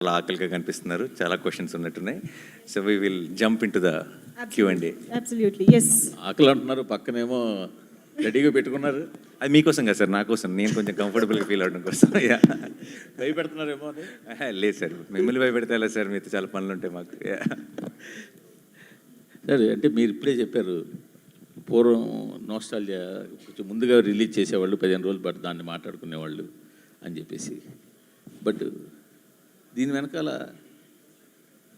చాలా ఆకలిగా కనిపిస్తున్నారు. చాలా క్వశ్చన్స్ ఉన్నట్టున్నాయి. So we will jump in to the Q&A. Absolutely yes. ఆకలి అంటున్నారు, పక్కనేమో రెడీగా పెట్టుకున్నారు. అది మీకోసం కదా సార్, నా కోసం. నేను కొంచెం కంఫర్టబుల్గా ఫీల్ అవడం కోసం. భయపెడుతున్నారేమో అని. లేదు సార్, మిమ్మల్ని భయపెడితే ఎలా సార్, మీతో చాలా పనులు ఉంటాయి మాకు. సరే, అంటే మీరు ఇప్పుడే చెప్పారు, పూర్వం నోస్టాల్జియా కొంచెం ముందుగా రిలీజ్ చేసేవాళ్ళు, 15 రోజులు బట్ దాన్ని మాట్లాడుకునేవాళ్ళు అని చెప్పేసి. బట్ దీని వెనకాల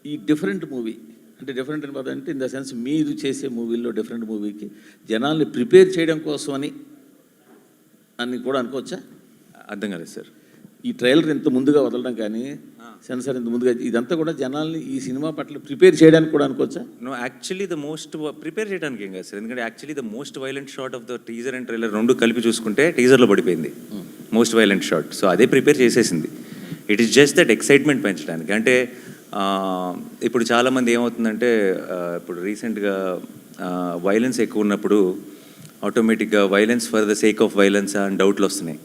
ఈ డిఫరెంట్ మూవీ అంటే డిఫరెంట్ అంటే ఇన్ ద సెన్స్ మీరు చేసే మూవీల్లో డిఫరెంట్ మూవీకి జనాల్ని ప్రిపేర్ చేయడం కోసం అని కూడా అనుకోవచ్చా? అర్థం కాలేదు సార్. ఈ ట్రైలర్ ఇంత ముందుగా వదలడం కానీ, సెన్సార్ ఇంత ముందుగా, ఇదంతా కూడా జనాల్ని ఈ సినిమా పట్ల ప్రిపేర్ చేయడానికి కూడా అనుకోవచ్చా? No, actually the most prepare చేయడానికి ఏం కాదు సార్. ఎందుకంటే actually the most violent shot of the teaser and trailer రెండు కలిపి చూసుకుంటే టీజర్లో పడిపోయింది మోస్ట్ వైలెంట్ షాట్. సో అదే ప్రిపేర్ చేసేసింది. It is just that excitement పెంచడానికి. అంటే ఇప్పుడు చాలామంది ఏమవుతుందంటే, ఇప్పుడు రీసెంట్గా వైలెన్స్ ఎక్కువ ఉన్నప్పుడు ఆటోమేటిక్గా violence for the sake of violence అని డౌట్లు వస్తున్నాయి.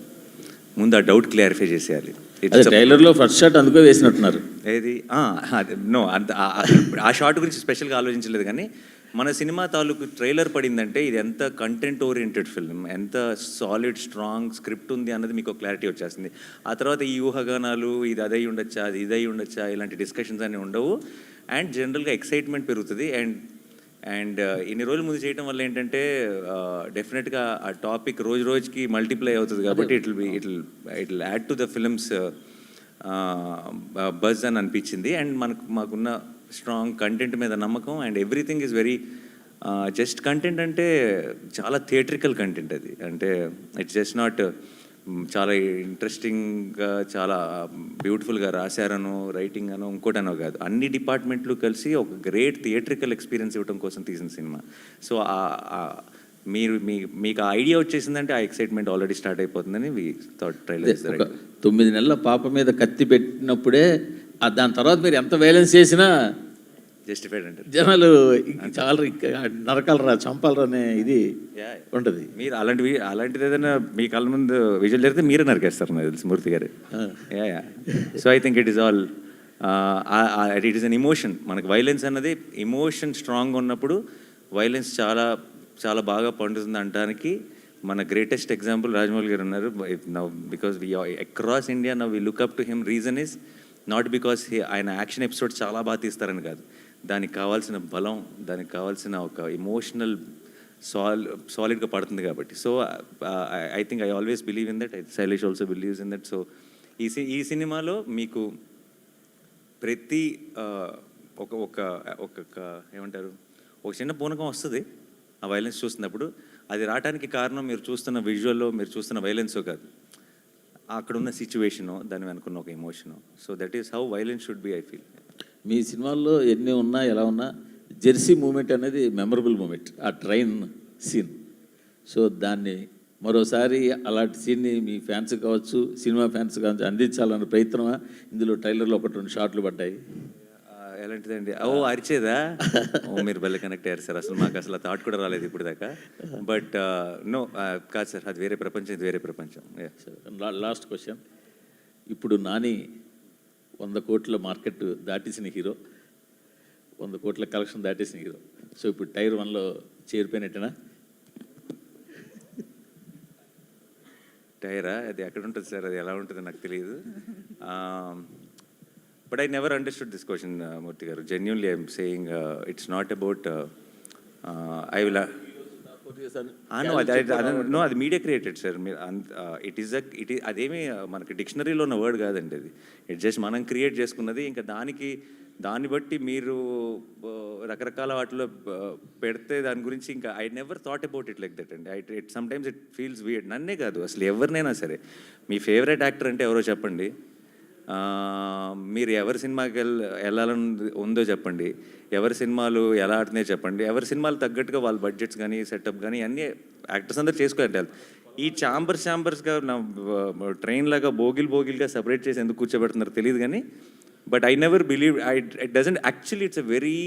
ముందు ఆ డౌట్ క్లారిఫై చేసేయాలి. ట్రైలర్లో ఫస్ట్ షాట్ అందుకో వేసినట్టున్నారు. ఏది నో, అంత ఆ షాట్ గురించి స్పెషల్గా ఆలోచించలేదు. కానీ మన సినిమా తాలూకు ట్రైలర్ పడిందంటే ఇది ఎంత కంటెంట్ ఓరియంటెడ్ ఫిల్మ్, ఎంత సాలిడ్ స్ట్రాంగ్ స్క్రిప్ట్ ఉంది అన్నది మీకు క్లారిటీ వచ్చేస్తుంది. ఆ తర్వాత ఈ ఊహాగానాలు, ఇది అదై ఉండొచ్చా, అది ఇదై ఉండొచ్చా, ఇలాంటి డిస్కషన్స్ అన్నీ ఉండవు. అండ్ జనరల్గా ఎక్సైట్మెంట్ పెరుగుతుంది. అండ్ ఇన్ని రోజుల ముందు చేయడం వల్ల ఏంటంటే డెఫినెట్గా ఆ టాపిక్ రోజు రోజుకి మల్టిప్లై అవుతుంది. కాబట్టి it will add to the films buzz అని అనిపించింది. అండ్ మాకున్న స్ట్రాంగ్ కంటెంట్ మీద నమ్మకం. And everything is very just content అంటే చాలా థియేట్రికల్ కంటెంట్ అది. అంటే ఇట్స్ జస్ట్ నాట్ చాలా ఇంట్రెస్టింగ్గా చాలా బ్యూటిఫుల్గా రాశారనో రైటింగ్ అనో ఇంకోటనో కాదు. అన్ని డిపార్ట్మెంట్లు కలిసి ఒక గ్రేట్ థియేట్రికల్ ఎక్స్పీరియన్స్ ఇవ్వడం కోసం తీసిన సినిమా. సో మీకు ఆ ఐడియా వచ్చేసిందంటే ఆ ఎక్సైట్మెంట్ ఆల్రెడీ స్టార్ట్ అయిపోతుందని ట్రైలర్. 9 నెలల పాప మీద కత్తి పెట్టినప్పుడే దాని తర్వాత మీరు ఎంత వైలెన్స్ చేసినా జస్టిఫైడ్ అంటారు జనాలు. చాలా నరకాలరా, చంపాలరా అనే ఇది ఉంటుంది. మీరు అలాంటిది ఏదైనా మీ కళ్ళ ముందు విజువల్ జరిగితే మీరే నరికేస్తారు నాకు తెలుసు, మూర్తి గారు. So I think it is all it is an emotion. మనకు వైలెన్స్ అన్నది ఎమోషన్ స్ట్రాంగ్ ఉన్నప్పుడు వైలెన్స్ చాలా చాలా బాగా పండుతుంది అనడానికి మన గ్రేటెస్ట్ ఎగ్జాంపుల్ రాజమౌళి గారు ఉన్నారు. Now because we across India now we look up to him. Reason is not because ఆయన యాక్షన్ ఎపిసోడ్స్ చాలా బాగా తీస్తారని కాదు, దానికి కావాల్సిన బలం, దానికి కావాల్సిన ఒక ఎమోషనల్ సాలిడ్గా పడుతుంది కాబట్టి. So I think I always believe in that. Shailesh also believes in that. So ఈ సినిమాలో మీకు ప్రతి ఒక ఏమంటారు, ఒక చిన్న పూనకం వస్తుంది ఆ వైలెన్స్ చూస్తున్నప్పుడు. అది రావడానికి కారణం మీరు చూస్తున్న విజువల్లో, మీరు చూస్తున్న వైలెన్సో కాదు, అక్కడున్న సిచ్యువేషను, దాని వెనుకున్న ఒక emotion. So that is how violence should be, I feel. మీ సినిమాల్లో ఎన్ని ఉన్నా ఎలా ఉన్నా జెర్సీ మూమెంట్ అనేది మెమరబుల్ మూమెంట్, ఆ ట్రైన్ సీన్. సో దాన్ని మరోసారి అలాంటి సీన్ని మీ ఫ్యాన్స్ కావచ్చు, సినిమా ఫ్యాన్స్ కావచ్చు అందించాలన్న ప్రయత్నమా? ఇందులో ట్రైలర్లో 1-2 షాట్లు పడ్డాయి. ఎలాంటిదండి? అరిచేదా? మీరు భలే కనెక్ట్ అయ్యారు సార్. అసలు మాకు అసలు థాట్ కూడా రాలేదు ఇప్పుడు దాకా. బట్ నో, కాదు సార్, అది వేరే ప్రపంచం, ఇది వేరే ప్రపంచం. Last question. ఇప్పుడు నాని 100 కోట్ల మార్కెట్ దాటేసిన హీరో, 100 కోట్ల కలెక్షన్ దాటేసిన హీరో. సో ఇప్పుడు టైర్ 1లో చేరిపోయినట్టేనా? టైరా? అది ఎక్కడ ఉంటుంది సార్, అది ఎలా ఉంటుందో నాకు తెలియదు. But I never understood this question, Murthy garu. Genuinely, I'm saying it's not about. I will. No, అది media created sir. It is అదేమి మనకి డిక్షనరీలో ఉన్న వర్డ్ కాదండి అది. ఇట్ జస్ట్ మనం క్రియేట్ చేసుకున్నది. ఇంకా దాన్ని బట్టి మీరు రకరకాల వాటిలో పెడితే దాని గురించి ఇంకా I never thought about it like that అండి. It sometimes it feels weird. నన్నే కాదు, అసలు ఎవరినైనా సరే. మీ ఫేవరెట్ యాక్టర్ అంటే ఎవరో చెప్పండి, మీరు ఎవరి సినిమాకి వెళ్ళాలని ఉందో చెప్పండి, ఎవరి సినిమాలు ఎలా ఆడుతున్నాయో చెప్పండి, ఎవరి సినిమాలు తగ్గట్టుగా వాళ్ళ బడ్జెట్స్ కానీ సెటప్ కానీ అన్నీ యాక్టర్స్ అందరూ చేసుకోవాలి. ఈ ఛాంబర్స్గా నా ట్రైన్ లాగా బోగిల్గా సపరేట్ చేసి ఎందుకు కూర్చోబెడుతున్నారు తెలియదు. కానీ but I never believe it doesn't actually. It's a very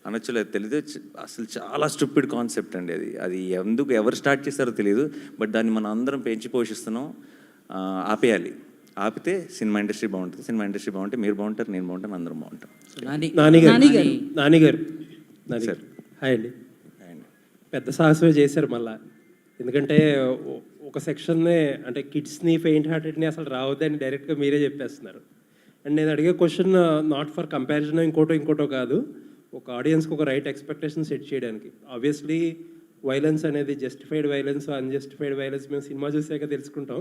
అనొచ్చలేదు, తెలీదు. అసలు చాలా స్టూపిడ్ కాన్సెప్ట్ అండి అది ఎందుకు ఎవరు స్టార్ట్ చేస్తారో తెలియదు. బట్ దాన్ని మనం అందరం పెంచి పోషిస్తున్నాం. ఆపేయాలి. ఆపితే సినిమా ఇండస్ట్రీ బాగుంటుంది, సినిమా ఇండస్ట్రీ బాగుంటే మీరు బాగుంటారు, నేను బాగుంటాను, అందరం బాగుంటాం. నానిగారు సార్. హాయ్ అండి. అండ్ పెద్ద సాహసమే చేశారు మళ్ళా. ఎందుకంటే ఒక సెక్షన్నే అంటే కిడ్స్ని ఫెయింట్ హార్టెడ్ని అసలు రావద్దని డైరెక్ట్గా మీరే చెప్పేస్తున్నారు. అండ్ నేను అడిగే క్వశ్చన్ నాట్ ఫర్ కంపారిజన్ ఇంకోటో కాదు, ఒక ఆడియన్స్కి ఒక రైట్ ఎక్స్పెక్టేషన్ సెట్ చేయడానికి. ఆబ్వియస్లీ వైలెన్స్ అనేది జస్టిఫైడ్ వైలెన్స్, అన్జస్టిఫైడ్ వైలెన్స్ మేము సినిమా చూసాక తెలుసుకుంటాం.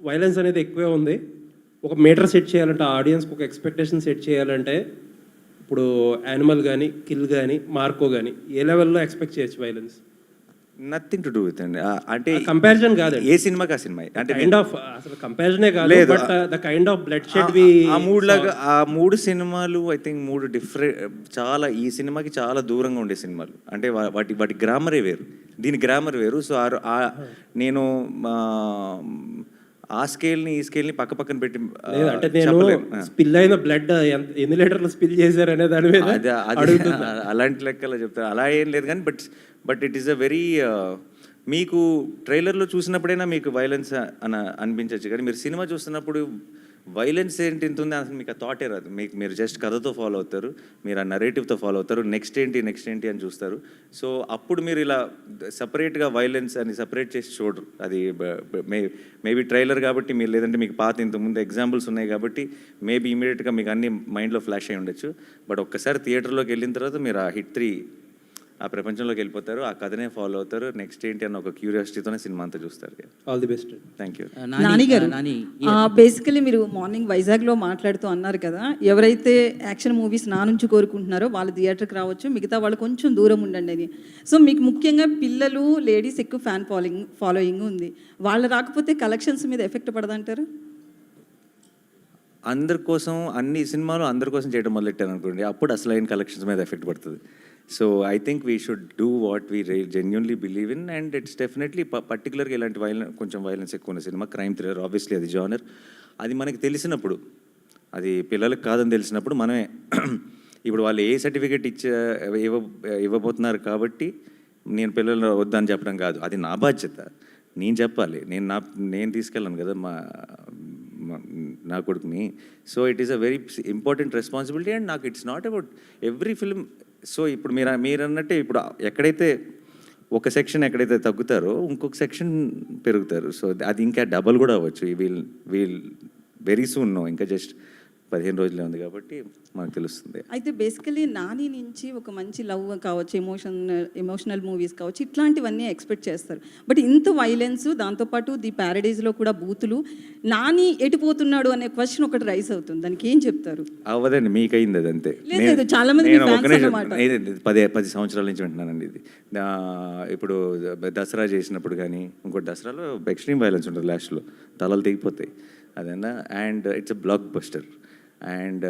వైలెన్స్ అనేది ఎక్కువే ఉంది. ఒక మీటర్ సెట్ చేయాలంటే ఆడియన్స్కి ఒక ఎక్స్పెక్టేషన్ సెట్ చేయాలంటే ఇప్పుడు యానిమల్ కానీ, కిల్ కానీ, మార్కో కానీ ఏ లెవెల్లో ఎక్స్పెక్ట్ చేయొచ్చు violence? Nothing to do with అండి. అంటే కంపారిజన్ కాదండి, ఏ సినిమాకి ఆ సినిమా అంటే కైండ్ ఆఫ్ అసలు కంపారిజనే కాదు, లేదు. But the kind of bloodshed we ఆ మూడు లాగా ఆ మూడు సినిమాలు ఐ థింక్ మూడు డిఫరెంట్, చాలా ఈ సినిమాకి చాలా దూరంగా ఉండే సినిమాలు. అంటే వాటి గ్రామరే వేరు, దీని గ్రామర్ వేరు. సో నేను ఆ స్కేల్ని ఈ స్కేల్ని పక్క పక్కన పెట్టి అంటే నేను స్పిల్ అయిన బ్లడ్ ఎన్ని లీటర్లు స్పిల్ చేశారు అనే దాని మీద అడుగుతున్నా. అలాంటి లెక్కలో చెప్తారు, అలా ఏం లేదు కానీ but it is a very మీకు ట్రైలర్లో చూసినప్పుడైనా మీకు వైలెన్స్ అనిపించవచ్చు, కానీ మీరు సినిమా చూస్తున్నప్పుడు వైలెన్స్ ఏంటి ఇంత ఉంది అసలు మీకు ఆ థాటే రాదు. మీరు జస్ట్ కథతో ఫాలో అవుతారు, మీరు ఆ నరేటివ్తో ఫాలో అవుతారు, నెక్స్ట్ ఏంటి అని చూస్తారు. సో అప్పుడు మీరు ఇలా సపరేట్గా వైలెన్స్ అని సపరేట్ చేసి చూడరు. అది మేబీ ట్రైలర్ కాబట్టి మీరు, లేదంటే మీకు పాత ఇంతకుముందు ఎగ్జాంపుల్స్ ఉన్నాయి కాబట్టి మేబీ ఇమీడియట్గా మీకు అన్ని మైండ్లో ఫ్లాష్ అయి ఉండొచ్చు. బట్ ఒక్కసారి థియేటర్లోకి వెళ్ళిన తర్వాత మీరు ఆ హిట్ 3 ఆ ప్రపంచంలోకి వెళ్ళిపోతారు, ఆ కథనే ఫాలో అవుతారు, నెక్స్ట్ ఏంటి అన్న ఒక క్యూరియాసిటీతోనే సినిమా అంతా చూస్తారు. All the best. Thank you. Nani గారు, బేసికలీ మీరు మార్నింగ్ వైజాగ్లో మాట్లాడుతూ అన్నారు కదా, ఎవరైతే యాక్షన్ మూవీస్ నా నుంచి కోరుకుంటున్నారో వాళ్ళు థియేటర్కి రావచ్చు, మిగతా వాళ్ళు కొంచెం దూరం ఉండండి అని. సో మీకు ముఖ్యంగా పిల్లలు, లేడీస్ ఎక్కువ ఫ్యాన్ ఫాలోయింగ్ ఉంది. వాళ్ళు రాకపోతే కలెక్షన్స్ మీద ఎఫెక్ట్ పడదంటారు? అందరి కోసం అన్ని సినిమాలు అందరి కోసం చేయడం మొదలెట్టాను అనుకోండి, అప్పుడు అసలైన కలెక్షన్స్ మీద ఎఫెక్ట్ పడుతుంది. So I think we should do what we genuinely believe in, and it's definitely పర్టికులర్గా ఇలాంటి కొంచెం వైలెన్స్ ఎక్కువ ఉన్న సినిమా క్రైమ్ థ్రిల్లర్, ఆబ్వియస్లీ అది జానర్. అది మనకి తెలిసినప్పుడు, అది పిల్లలకు కాదని తెలిసినప్పుడు మనమే ఇప్పుడు వాళ్ళు ఏ సర్టిఫికేట్ ఇవ్వబోతున్నారు కాబట్టి నేను పిల్లలు వద్దని చెప్పడం కాదు, అది నా బాధ్యత, నేను చెప్పాలి. నేను తీసుకెళ్ళాను కదా నా కొడుకుని. So it is a very important responsibility, and నాకు it's not about every film. So ఇప్పుడు మీరు అన్నట్టే, ఇప్పుడు ఎక్కడైతే ఒక సెక్షన్ ఎక్కడైతే తగ్గుతారో ఇంకొక సెక్షన్ పెరుగుతారు. సో అది ఇంకా డబల్ కూడా అవ్వచ్చు. వీల్ వెరీ సూన్ నో, ఇంకా జస్ట్ 15 రోజులే ఉంది కాబట్టి మనకు తెలుస్తుంది. అయితే బేసికలీ నాని నుంచి ఒక మంచి లవ్ కావచ్చు, ఎమోషనల్ మూవీస్ కావచ్చు, ఇట్లాంటివన్నీ ఎక్స్పెక్ట్ చేస్తారు. బట్ ఇంత వైలెన్స్, దాంతోపాటు ది ప్యారడైజ్లో కూడా బూతులు, నాని ఎటుపోతున్నాడు అనే క్వశ్చన్ ఒకటి రైస్ అవుతుంది, దానికి ఏం చెప్తారు? అవ్వదండి, మీకైంది అది అంతే. లేదు, చాలా మంది 10 సంవత్సరాల నుంచి వింటున్నానండి ఇది. ఇప్పుడు దసరా చేసినప్పుడు కానీ, ఇంకోటి దసరాలో ఎక్స్ట్రీమ్ వైలెన్స్ ఉంటుంది, లాస్ట్లో తలలు తెగిపోతాయి అదన్నా. And it's a blockbuster, and